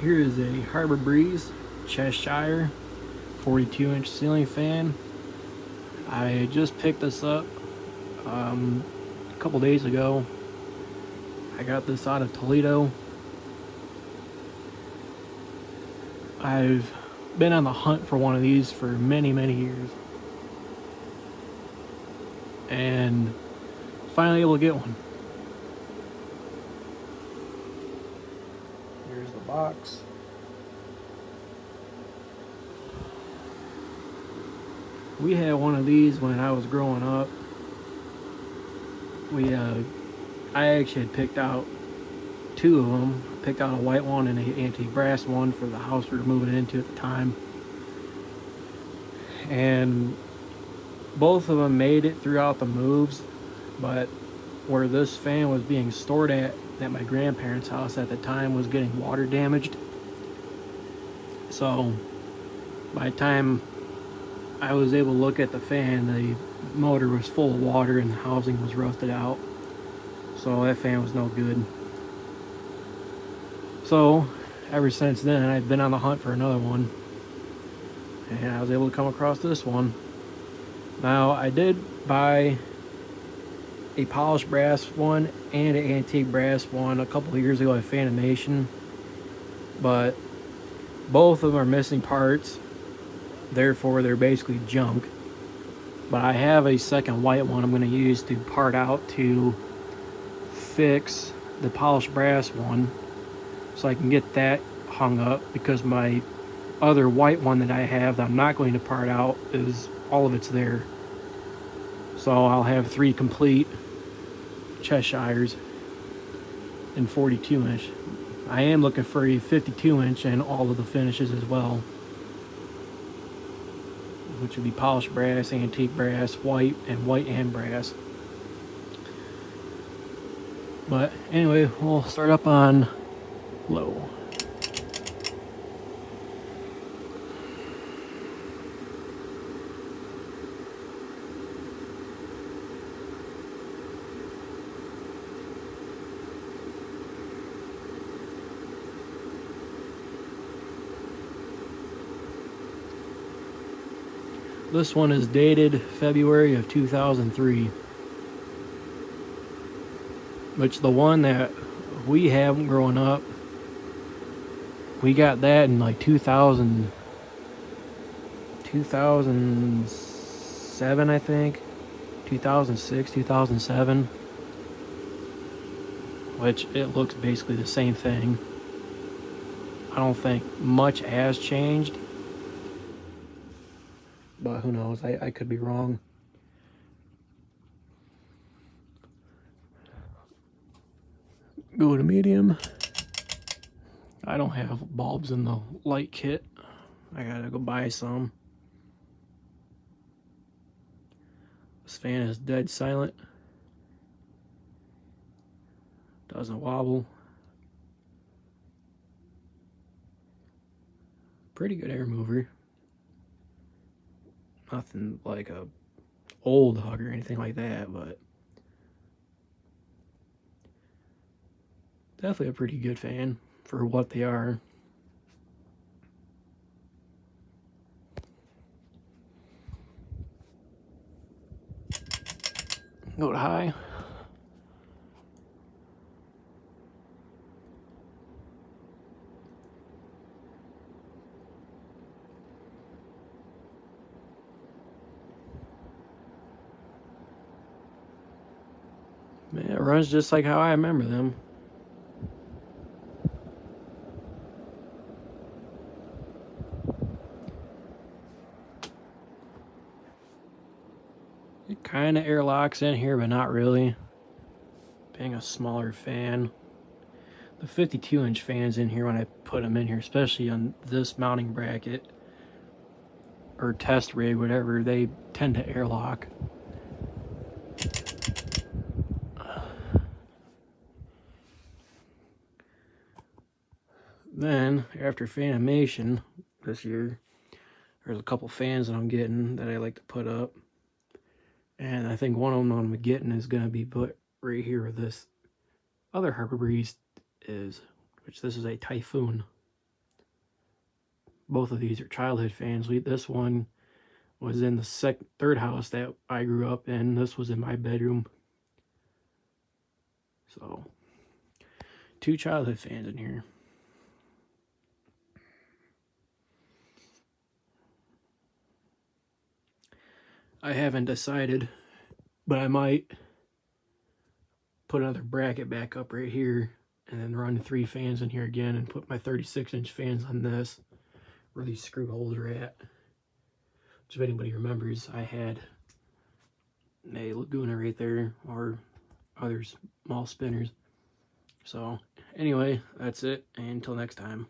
Here is a Harbor Breeze Cheshire 42-inch ceiling fan. I just picked this up a couple days ago. I got this out of Toledo. I've been on the hunt for one of these for many years, and finally able to get one. Here's the box. We had one of these when I was growing up. I actually had picked out two of them. Picked out a white one and an antique brass one for the house we were moving into at the time. And both of them made it throughout the moves, but where this fan was being stored at my grandparents' house at the time was getting water damaged. So by the time I was able to look at the fan, the motor was full of water and the housing was rusted out. So that fan was no good. So ever since then, I've been on the hunt for another one, and I was able to come across this one. Now, I did buy a polished brass one and an antique brass one a couple of years ago at Fanimation, but both of them are missing parts, therefore they're basically junk. But I have a second white one I'm going to use to part out to fix the polished brass one, so I can get that hung up, because my other white one that I have that I'm not going to part out is all of it's there. So I'll have 3 complete Cheshires in 42-inch. I am looking for a 52-inch and all of the finishes as well, which would be polished brass, antique brass, white and brass. But anyway, we'll start up on low. This one is dated February of 2003, which the one that we have growing up, we got that in like 2007, I think. 2006, 2007. Which it looks basically the same thing. I don't think much has changed, but who knows, I could be wrong. Go to medium. I don't have bulbs in the light kit. I gotta go buy some. This fan is dead silent. Doesn't wobble. Pretty good air mover. Nothing like a old hug or anything like that, but definitely a pretty good fan for what they are. Go to high. Man, it runs just like how I remember them. It kind of airlocks in here, but not really. Being a smaller fan. The 52-inch fans in here, when I put them in here, especially on this mounting bracket or test rig, whatever, they tend to airlock. Then, after Fanimation this year, there's a couple fans that I'm getting that I like to put up. And I think one of them I'm getting is going to be put right here where this other Harbor Breeze is, which this is a Typhoon. both of these are childhood fans. This one was in the third house that I grew up in. This was in my bedroom. So, 2 childhood fans in here. I haven't decided, but I might put another bracket back up right here and then run 3 fans in here again and put my 36-inch fans on this, where these screw holes are at. Which, if anybody remembers, I had a Laguna right there, or other small spinners. So anyway, that's it, and until next time.